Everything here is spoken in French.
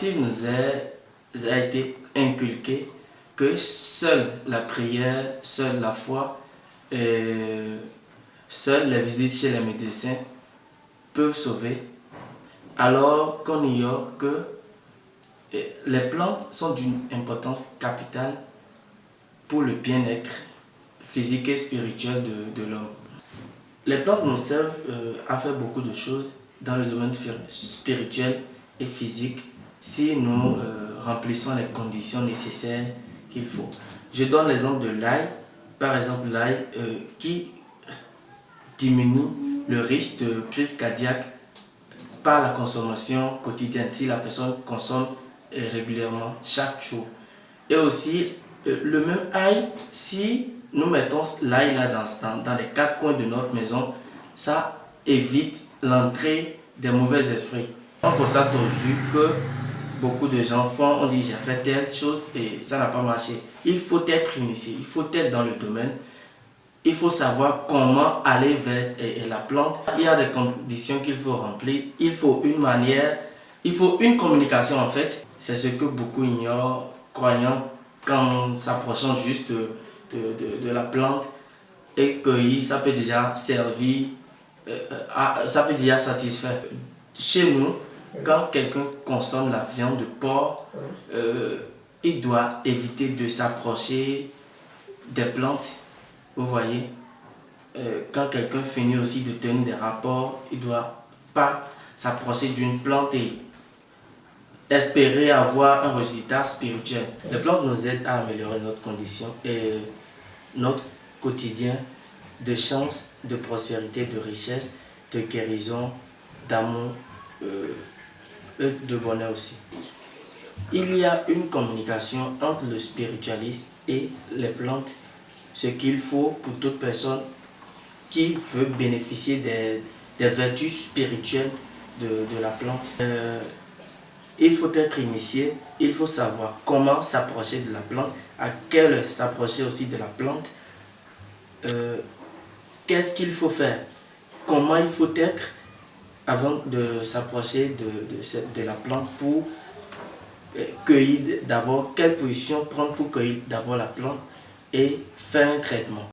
Il nous a été inculqué que seule la prière, seule la foi, seules les visites chez les médecins peuvent sauver, alors qu'on ignore que les plantes sont d'une importance capitale pour le bien-être physique et spirituel de l'homme. Les plantes nous servent à faire beaucoup de choses dans le domaine spirituel et physique si nous remplissons les conditions nécessaires qu'il faut. Je donne l'exemple de l'ail, par exemple l'ail qui diminue le risque de crise cardiaque par la consommation quotidienne si la personne consomme régulièrement chaque jour. Et aussi le même ail, si nous mettons l'ail là dans les quatre coins de notre maison, ça évite l'entrée des mauvais esprits. On constate aujourd'hui que beaucoup de gens on dit j'ai fait telle chose et ça n'a pas marché. Il faut être initié, il faut être dans le domaine. Il faut savoir comment aller vers la plante. Il y a des conditions qu'il faut remplir. Il faut une manière, il faut une communication en fait. C'est ce que beaucoup ignorent, croyant qu'en s'approchant juste de la plante et cueillir, ça peut déjà servir, ça peut déjà satisfaire. Chez nous, quand quelqu'un consomme la viande de porc, il doit éviter de s'approcher des plantes. Vous voyez, quand quelqu'un finit aussi de tenir des rapports, il ne doit pas s'approcher d'une plante et espérer avoir un résultat spirituel. Les plantes nous aident à améliorer notre condition et notre quotidien de chance, de prospérité, de richesse, de guérison, d'amour et de bonheur aussi. Il y a une communication entre le spiritualiste et les plantes. Ce qu'il faut pour toute personne qui veut bénéficier des vertus spirituelles de la plante. Il faut être initié, il faut savoir comment s'approcher de la plante, à quelle heure s'approcher aussi de la plante, qu'est-ce qu'il faut faire, comment il faut être avant de s'approcher de la plante pour cueillir d'abord, quelle position prendre pour cueillir d'abord la plante et faire un traitement.